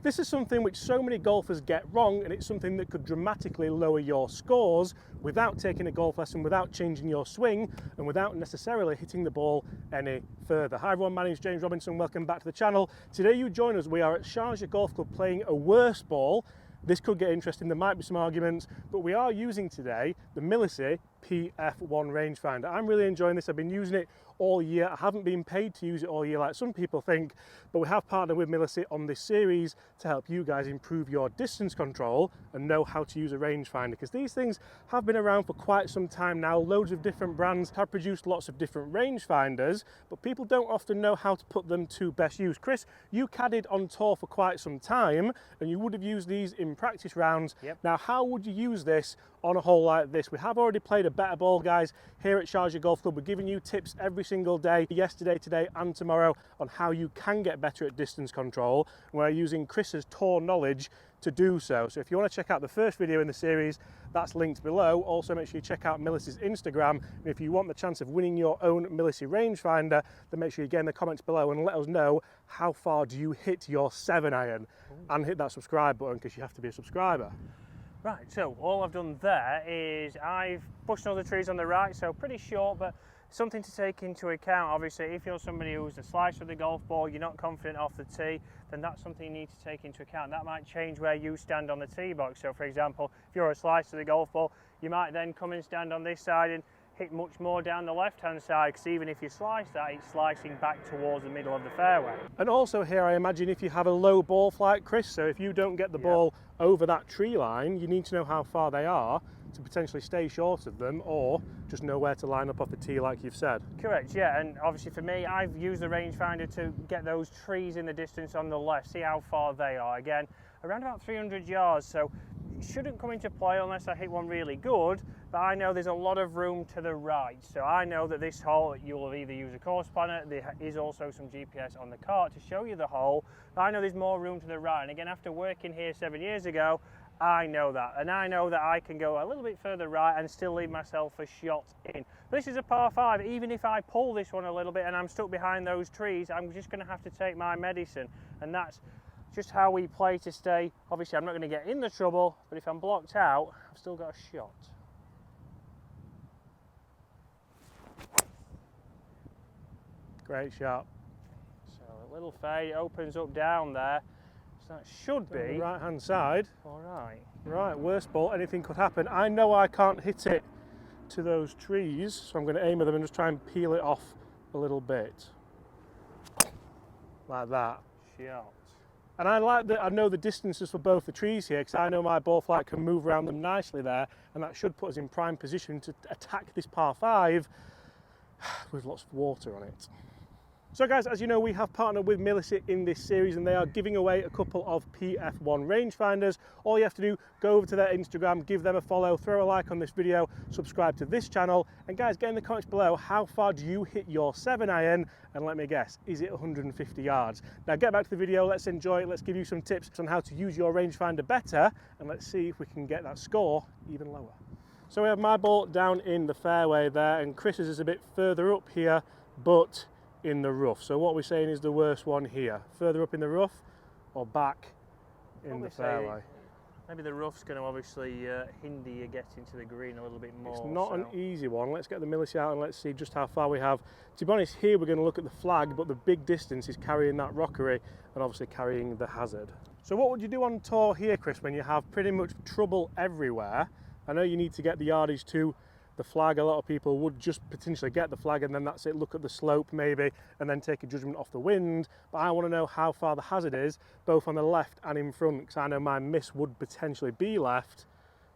This is something which so many golfers get wrong, and it's something that could dramatically lower your scores without taking a golf lesson, without changing your swing, and without necessarily hitting the ball any further. Hi everyone, my name is James Robinson, welcome back to the channel. Today you join us, we are at Sharjah Golf Club playing a worse ball. This could get interesting, there might be some arguments, but we are using today the Milessey PF1 rangefinder. I'm really enjoying this, I've been using it all year. I haven't been paid to use it all year like some people think, but we have partnered with Milessey on this series to help you guys improve your distance control and know how to use a rangefinder, because these things have been around for quite some time now. Loads of different brands have produced lots of different rangefinders, but people don't often know how to put them to best use. Chris, you caddied on tour for quite some time and you would have used these in practice rounds. Yep. Now, how would you use this on a hole like this? We have already played a better ball, guys, here at Sharjah Golf Club. We're giving you tips every single day, yesterday, today and tomorrow, on how you can get better at distance control. We're using Chris's tour knowledge to do so. So if you want to check out the first video in the series, that's linked below. Also make sure you check out Milessey's Instagram, and if you want the chance of winning your own Milessey rangefinder, then make sure you get in the comments below and let us know how far do you hit your 7-iron. And hit that subscribe button, because you have to be a subscriber. Right, so all I've done there is I've pushed all the trees on the right, so pretty short, but something to take into account. Obviously, if you're somebody who's a slicer of the golf ball, you're not confident off the tee, then that's something you need to take into account. That might change where you stand on the tee box. So for example, if you're a slicer of the golf ball, you might then come and stand on this side and hit much more down the left-hand side, because even if you slice that, it's slicing back towards the middle of the fairway. And also here, I imagine if you have a low ball flight, Chris, so if you don't get the ball over that tree line, you need to know how far they are to potentially stay short of them, or just know where to line up off the tee like you've said. Correct, yeah, and obviously for me, I've used the rangefinder to get those trees in the distance on the left, see how far they are. Again, around about 300 yards, so it shouldn't come into play unless I hit one really good, but I know there's a lot of room to the right, so I know that this hole, you'll either use a course planner, there is also some GPS on the cart to show you the hole, but I know there's more room to the right, and again, after working here 7 years ago, I know that, and I know that I can go a little bit further right and still leave myself a shot in. This is a par 5, even if I pull this one a little bit and I'm stuck behind those trees, I'm just going to have to take my medicine, and that's just how we play to stay. Obviously I'm not going to get in the trouble, but if I'm blocked out, I've still got a shot. Great shot. So a little fade, opens up down there. So that should be right hand side. all right. Right, worst ball, anything could happen. I know I can't hit it to those trees, so I'm going to aim at them and just try and peel it off a little bit. Like that. Shot. And I like that I know the distances for both the trees here, because I know my ball flight can move around them nicely there, and that should put us in prime position to attack this par 5 with lots of water on it. So guys, as you know, we have partnered with Milessey in this series, and they are giving away a couple of PF1 rangefinders. All you have to do, go over to their Instagram, give them a follow, throw a like on this video, subscribe to this channel, and guys, get in the comments below, how far do you hit your 7-iron? And let me guess, is it 150 yards? Now get back to the video, let's enjoy it, let's give you some tips on how to use your rangefinder better, and let's see if we can get that score even lower. So we have my ball down in the fairway there, and Chris's is a bit further up here, but in the rough. So what we're saying is the worst one here, further up in the rough or back in the fairway. Maybe the rough's going to obviously hinder you getting to the green a little bit more. It's not an easy one. Let's get the Milessey out and let's see just how far we have. To be honest, here we're going to look at the flag, but the big distance is carrying that rockery and obviously carrying the hazard. So what would you do on tour here, Chris, when you have pretty much trouble everywhere? I know you need to get the yardage to the flag. A lot of people would just potentially get the flag and then that's it, look at the slope maybe, and then take a judgment off the wind. But I want to know how far the hazard is, both on the left and in front, because I know my miss would potentially be left,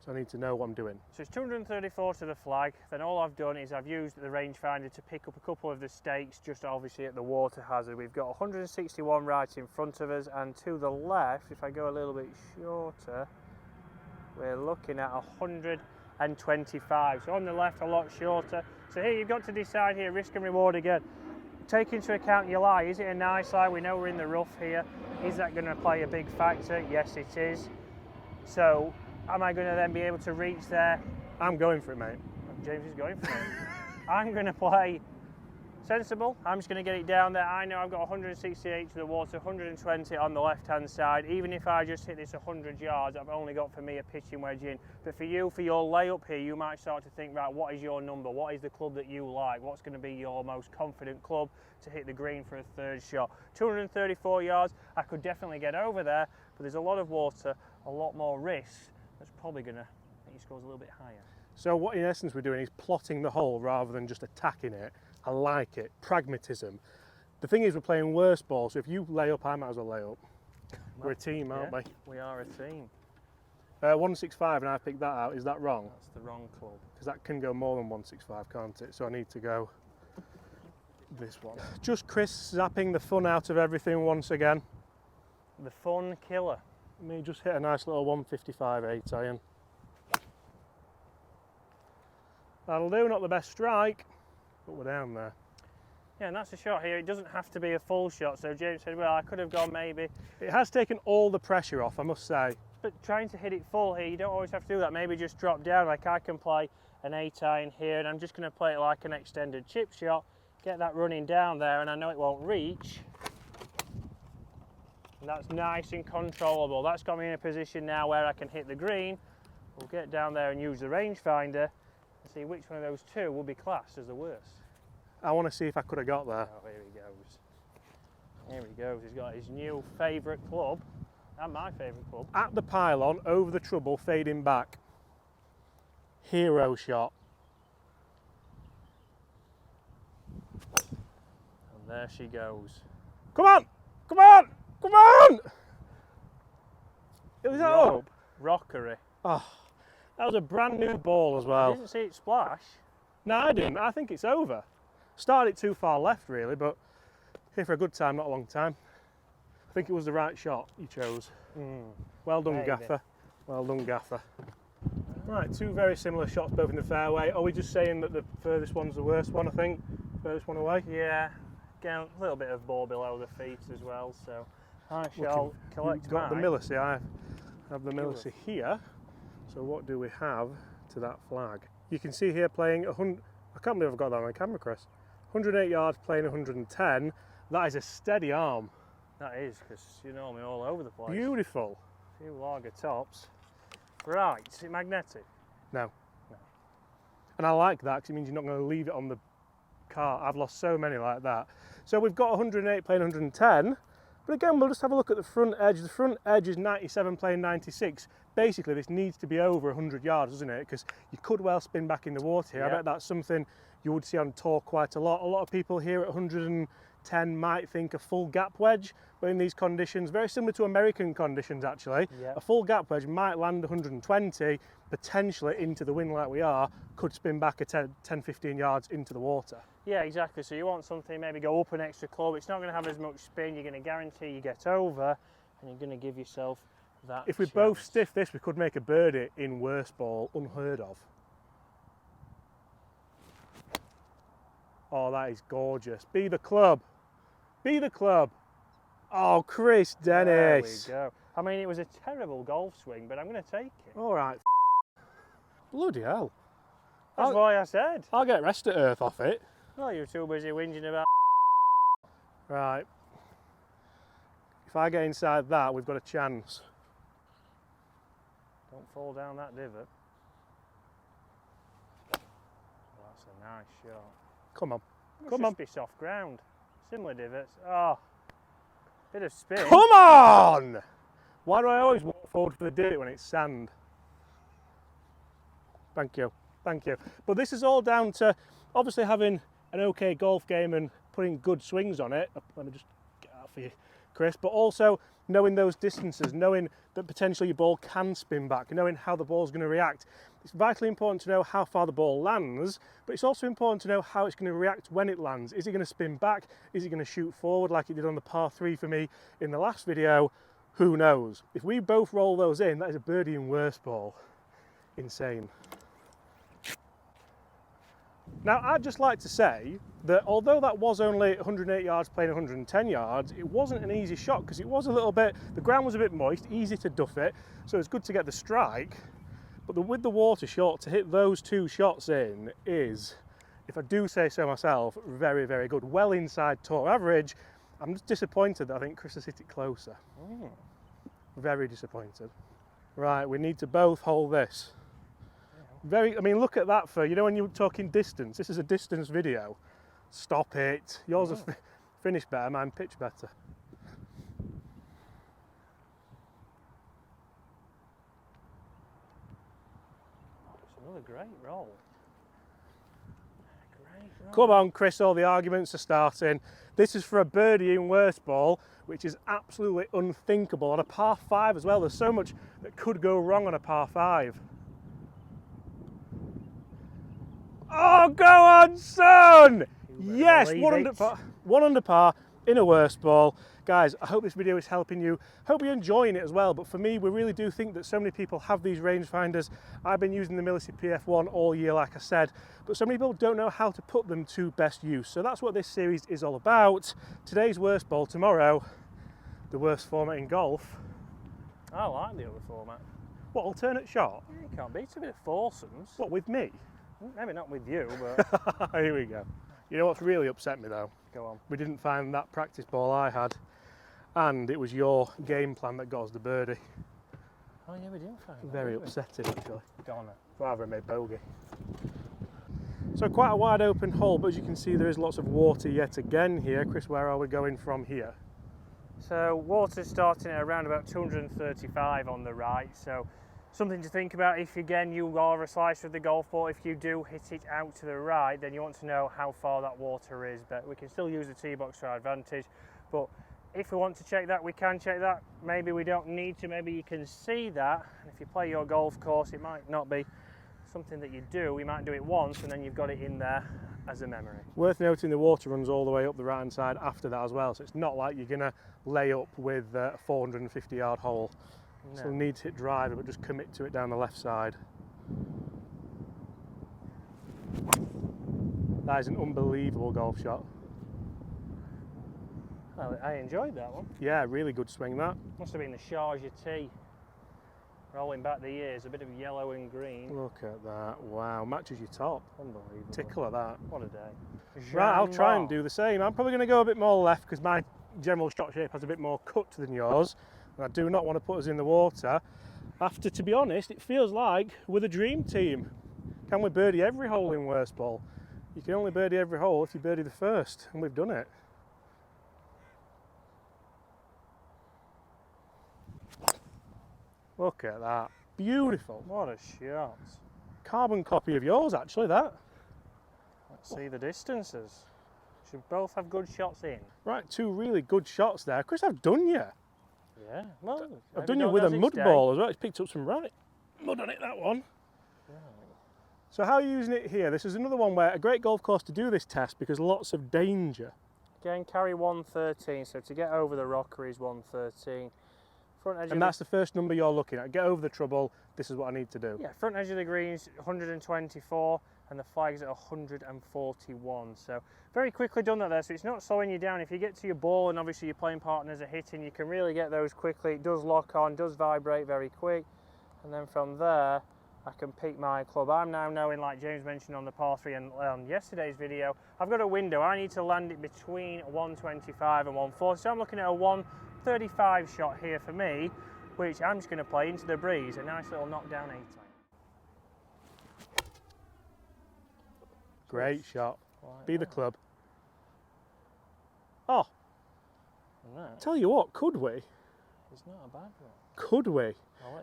so I need to know what I'm doing. So it's 234 to the flag, then all I've done is I've used the rangefinder to pick up a couple of the stakes just obviously at the water hazard. We've got 161 right in front of us, and to the left, if I go a little bit shorter, we're looking at 125, so on the left a lot shorter. So here you've got to decide here, risk and reward again. Take into account your lie. Is it a nice lie? We know we're in the rough here. Is that going to play a big factor? Yes, it is. So am I going to then be able to reach there? I'm going for it, mate. James is going for it. I'm going to play Sensible. I'm just going to get it down there. I know I've got 168 to the water, 120 on the left-hand side. Even if I just hit this 100 yards, I've only got for me a pitching wedge in. But for you, for your layup here, you might start to think, right, what is your number? What is the club that you like? What's going to be your most confident club to hit the green for a third shot? 234 yards, I could definitely get over there, but there's a lot of water, a lot more risk. That's probably going to make your scores a little bit higher. So what in essence we're doing is plotting the hole rather than just attacking it. I like it, pragmatism. The thing is we're playing worse ball, so if you lay up, I might as well lay up. We're a team, aren't we? We are a team. 165 and I picked that out, is that wrong? That's the wrong club. Because that can go more than 165, can't it? So I need to go this one. Just Chris zapping the fun out of everything once again. The fun killer. Me just hit a nice little 155 8 iron. That'll do, not the best strike, but we're down there. Yeah, and that's a shot here. It doesn't have to be a full shot. So James said, well, I could have gone maybe. It has taken all the pressure off, I must say. But trying to hit it full here, you don't always have to do that. Maybe just drop down. Like I can play an 8 iron here, and I'm just going to play it like an extended chip shot, get that running down there, and I know it won't reach. And that's nice and controllable. That's got me in a position now where I can hit the green. We'll get down there and use the rangefinder and see which one of those two will be classed as the worst. I want to see if I could have got there. Oh, here he goes. Here he goes. He's got his new favourite club, and my favourite club. At the pylon, over the trouble, fading back. Hero shot. And there she goes. Come on! Come on! Come on! It was that up. Rockery. Oh, that was a brand new ball as well. I didn't see it splash. No, I didn't. I think it's over. Started it too far left, really, but here for a good time, not a long time. I think it was the right shot you chose. Well done, Maybe. Gaffer. Well done, Gaffer. Right, two very similar shots, both in the fairway. Are we just saying that the furthest one's the worst one, I think? Furthest one away? Yeah. Again, a little bit of ball below the feet as well, so I shall collect You've got the mine. Milessey. I have the Milessey here. So what do we have to that flag? You can see here playing 100. I can't believe I've got that on camera, Chris. 108 yards, playing 110. That is a steady arm. That is, because you know me all over the place. Beautiful. A few lager tops. Right, is it magnetic? No. And I like that because it means you're not going to leave it on the cart. I've lost so many like that. So we've got 108 playing 110. But again, we'll just have a look at the front edge. The front edge is 97 playing 96. Basically, this needs to be over 100 yards, doesn't it? Because you could well spin back in the water here. Yeah. I bet that's something you would see on tour quite a lot. A lot of people here at 110 might think a full gap wedge, but in these conditions, very similar to American conditions actually, Yeah. a full gap wedge might land 120, potentially into the wind like we are, could spin back a 10-15 yards into the water. Yeah, exactly. So you want something, maybe go up an extra club. It's not going to have as much spin. You're going to guarantee you get over, and you're going to give yourself that If we chance. both stiff this, we could make a birdie in worst ball, unheard of. Oh, that is gorgeous. Be the club. Be the club. Oh, Chris Dennis. There we go. I mean, it was a terrible golf swing, but I'm going to take it. All right. Bloody hell. That's why I said. I'll get rest at earth off it. Well, you're too busy whinging about. Right. If I get inside that, we've got a chance. Don't fall down that divot. Oh, that's a nice shot. Come on. It Come should on. be soft ground. Similar divots. Oh, bit of spin. Come on! Why do I always walk forward for the divot when it's sand? Thank you. Thank you. But this is all down to obviously having an okay golf game and putting good swings on it. Let me just get out for you, Chris. But also knowing those distances, knowing that potentially your ball can spin back, knowing how the ball's going to react. It's vitally important to know how far the ball lands, but it's also important to know how it's going to react when it lands. Is it going to spin back? Is it going to shoot forward like it did on the par 3 for me in the last video? Who knows? If we both roll those in, that is a birdie in worst ball. Insane. Now, I'd just like to say that although that was only 108 yards playing 110 yards, it wasn't an easy shot because it was a little bit, the ground was a bit moist, easy to duff it, so it's good to get the strike. But with the water short, to hit those two shots in is if I do say so myself, very, very good. Well inside tour average. I'm just disappointed that I think Chris has hit it closer. Very disappointed. Right, we need to both hold this. I mean, look at that for, you know when you're talking distance, this is a distance video. Stop it. Yours has finished better, mine pitched better. It's another great roll. Come on, Chris, all the arguments are starting. This is for a birdie in worst ball, which is absolutely unthinkable. On a par 5 as well, there's so much that could go wrong on a par 5. Oh, go on, son! Yes, one under par in a worst ball. Guys, I hope this video is helping you. Hope you're enjoying it as well. But for me, we really do think that so many people have these rangefinders. I've been using the Milessey PF1 all year, like I said, but so many people don't know how to put them to best use. So that's what this series is all about. Today's worst ball, tomorrow, the worst format in golf. I like the other format. What, alternate shot? Yeah, you can't beat a bit of foursomes. What, with me? Maybe not with you, but... Here we go. You know what's really upset me though? Go on. We didn't find that practice ball I had, and it was your game plan that got us the birdie. Oh yeah, we didn't find that. Very upsetting actually. Go on then. Rather made bogey. So quite a wide open hole, but as you can see there is lots of water yet again here. Chris, where are we going from here? So water's starting at around about 235 on the right, so something to think about if again you are a slicer of the golf ball. If you do hit it out to the right, then you want to know how far that water is, but we can still use the tee box to our advantage. But if we want to check that, we can check that. Maybe we don't need to, maybe you can see that. And if you play your golf course, it might not be something that you do. You might do it once and then you've got it in there as a memory. Worth noting the water runs all the way up the right hand side after that as well, so it's not like you're going to lay up with a 450 yard hole. No. So need to hit driver, but just commit to it down the left side. That is an unbelievable golf shot. Well, I enjoyed that one. Yeah, really good swing that. Must have been the Charger tee. Rolling back the ears, a bit of yellow and green. Look at that, wow, matches your top. Unbelievable. Tickle at that. What a day. Right, I'll try and do the same. I'm probably going to go a bit more left because my general shot shape has a bit more cut than yours. And I do not want to put us in the water. After, to be honest, it feels like we're the dream team. Can we birdie every hole in worst ball? You can only birdie every hole if you birdie the first, and we've done it. Look at that, beautiful. What a shot. Carbon copy of yours actually, that. Let's see the distances. Should both have good shots in. Right, two really good shots there. Chris, I've done you. Yeah, well, I've done you with a mud ball as well. It's picked up some right mud on it, that one. Right. So how are you using it here? This is another one where a great golf course to do this test because lots of danger. Again, carry 113, so to get over the rocker is 113. Front edge and that's the first number you're looking at. Get over the trouble, this is what I need to do. Yeah, front edge of the green's 124 and the flag's at 141. So very quickly done that there, so it's not slowing you down. If you get to your ball and obviously your playing partners are hitting, you can really get those quickly. It does lock on, does vibrate very quick. And then from there, I can pick my club. I'm now knowing, like James mentioned on the par 3 and on yesterday's video, I've got a window. I need to land it between 125 and 140. So I'm looking at a 135 shot here for me, which I'm just going to play into the breeze. A nice little knockdown 8-time. Great shot. Like Be the club. Oh, tell you what, could we? It's not a bad one. Could we?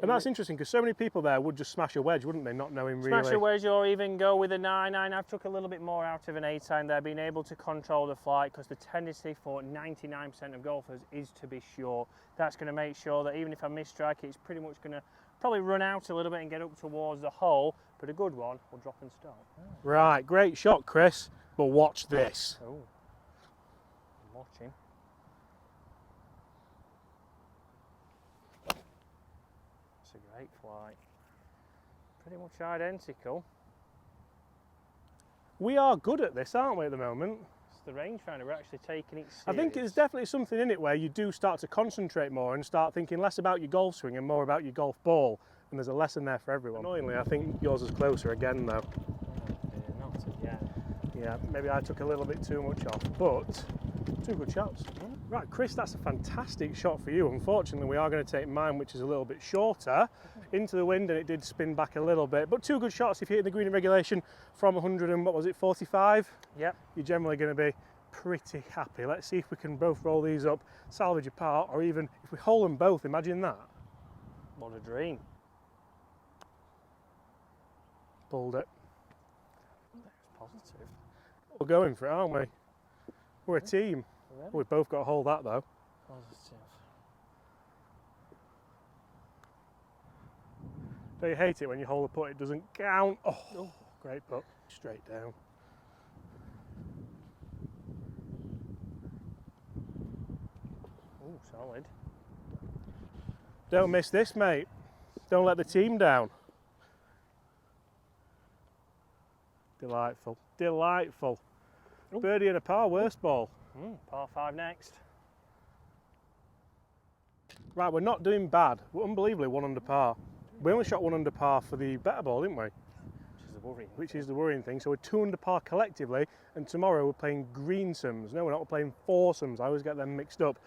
And that's interesting because so many people there would just smash a wedge, wouldn't they? Not knowing really. Smash a wedge or even go with a 9-9. I've took a little bit more out of an 8-iron there, being able to control the flight, because the tendency for 99% of golfers is to be short. That's going to make sure that even if I miss strike, it's pretty much going to probably run out a little bit and get up towards the hole, but a good one will drop and stop. Oh. Right, great shot, Chris, but watch this. Oh, I'm watching. It's a great flight. Pretty much identical. We are good at this, aren't we, at the moment? It's the rangefinder, we're actually taking it serious. I think there's definitely something in it where you do start to concentrate more and start thinking less about your golf swing and more about your golf ball. And there's a lesson there for everyone. Annoyingly, I think yours is closer again, though. Oh, dear, not again. Yeah, maybe I took a little bit too much off, but 2 good shots. Right, Chris, that's a fantastic shot for you. Unfortunately, we are going to take mine, which is a little bit shorter, into the wind, and it did spin back a little bit. But 2 good shots. If you hit the green in regulation from 100 and what was it, 45? Yep. You're generally going to be pretty happy. Let's see if we can both roll these up, salvage a par, or even if we hole them both, imagine that. What a dream. Pulled it. That's positive. We're going for it, aren't we? We're a team. Ready? We've both got to hold that though. Positive. Don't you hate it when you hold the putt, it doesn't count? Oh, great putt. Straight down. Oh, solid. Don't miss this, mate. Don't let the team down. Delightful. Delightful. Ooh. Birdie and a par, worst ball. Par 5 next. Right, we're not doing bad. We're unbelievably 1 under par. We only shot 1 under par for the better ball, didn't we? Which is the worrying thing. Which is the worrying thing. So we're 2 under par collectively, and tomorrow we're playing greensome. No, we're not. We're playing foursomes. I always get them mixed up.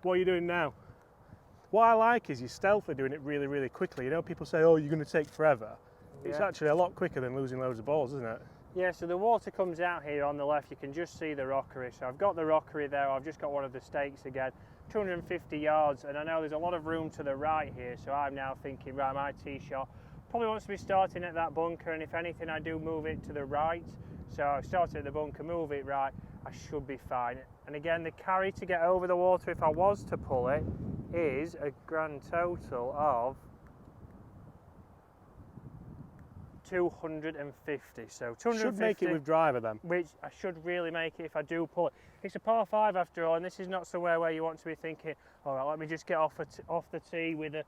What are you doing now? What I like is you're stealthily doing it really, really quickly. You know, people say, oh, you're going to take forever. Yeah. It's actually a lot quicker than losing loads of balls, isn't it? Yeah, so the water comes out here on the left. You can just see the rockery. So I've got the rockery there. I've just got one of the stakes again. 250 yards, and I know there's a lot of room to the right here. So I'm now thinking, right, my tee shot probably wants to be starting at that bunker, and if anything, I do move it to the right. So I start at the bunker, move it right. I should be fine. And again, the carry to get over the water, if I was to pull it, is a grand total of 250. So 250. Should make it with driver then. Which I should really make it if I do pull it. It's a par 5 after all, and this is not somewhere where you want to be thinking, all right, let me just get off the tee with a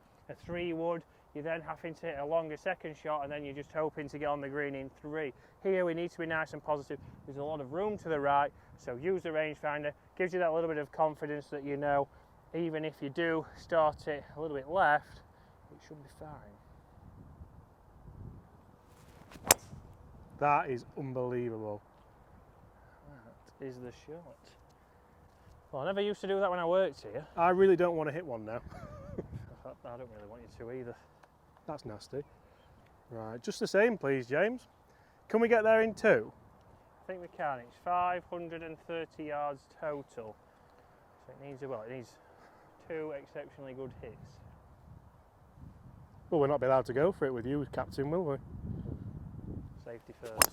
3-wood. You're then having to hit a longer second shot, and then you're just hoping to get on the green in 3. Here we need to be nice and positive. There's a lot of room to the right, so use the rangefinder. Gives you that little bit of confidence that you know, even if you do start it a little bit left, it should be fine. That is unbelievable. That is the shot. Well, I never used to do that when I worked here. I really don't want to hit one now. I don't really want you to either. That's nasty. Right, just the same, please, James. Can we get there in 2? I think we can. It's 530 yards total. So it needs 2 exceptionally good hits. Well, we'll not be allowed to go for it with you as captain, will we? Safety first.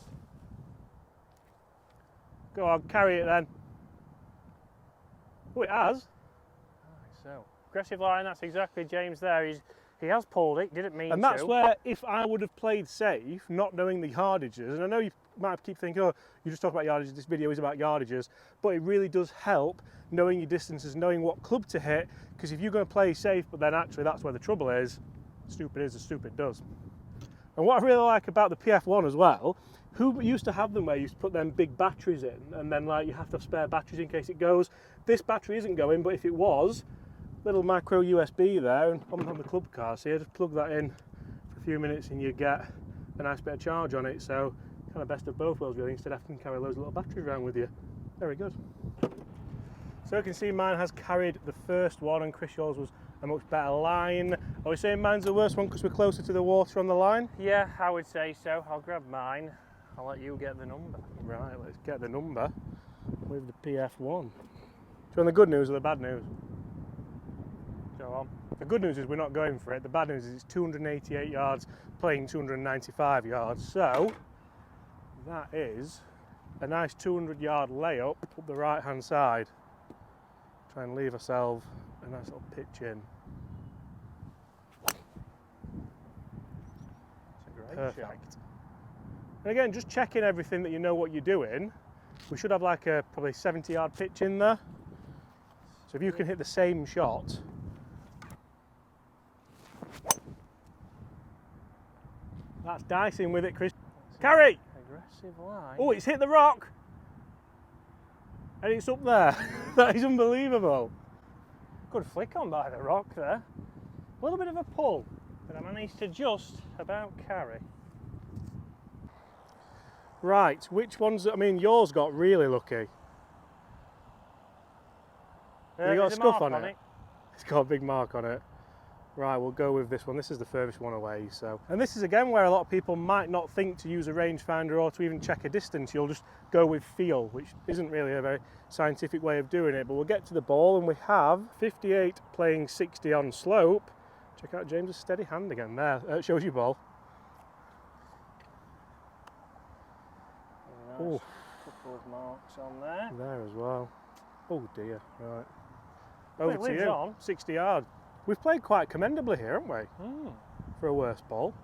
Go on, carry it then. Oh, it has. Right, so aggressive line. That's exactly James there. He has pulled it. Didn't mean to. And that's where, if I would have played safe, not knowing the yardages, and I know you might keep thinking, oh, you just talk about yardages, this video is about yardages, but it really does help knowing your distances, knowing what club to hit, because if you're going to play safe, but then actually that's where the trouble is, stupid is as stupid does. And what I really like about the PF1 as well, who used to have them where you used to put them big batteries in, and then like you have to have spare batteries in case it goes. This battery isn't going, but if it was, little micro USB there and on the club car, so you just plug that in for a few minutes and you get a nice bit of charge on it. So kind of best of both worlds really, instead of having to carry loads of little batteries around with you. Very good. So you can see mine has carried the first one, and Chris, yours was a much better line. Are we saying mine's the worst one because we're closer to the water on the line? Yeah, I would say so. I'll grab mine. I'll let you get the number. Right, let's get the number with the PF1. Do you want the good news or the bad news? Go on. The good news is we're not going for it. The bad news is it's 288 yards, playing 295 yards. So that is a nice 200-yard layup up the right-hand side. Try and leave ourselves a nice little pitch in. It's a great Perfect. shot. And again, just checking everything that you know what you're doing. We should have like a probably 70-yard pitch in there. So if you can hit the same shot. That's dicing with it, Chris. Carry! Aggressive line. Oh, it's hit the rock! And it's up there. That is unbelievable. Good flick on by the rock there. A little bit of a pull, but I managed to just about carry. Right, which ones? I mean, yours got really lucky. You got a scuff on it? It's got a big mark on it. Right, we'll go with this one. This is the furthest one away. So, and this is again where a lot of people might not think to use a rangefinder or to even check a distance. You'll just go with feel, which isn't really a very scientific way of doing it. But we'll get to the ball, and we have 58 playing 60 on slope. Check out James's steady hand again there. It shows you ball. Very nice. Couple of marks on there. There as well. Oh dear. Right. Well, Over it to lives you. on. 60 yard. We've played quite commendably here, haven't we? Mm. For a worse ball.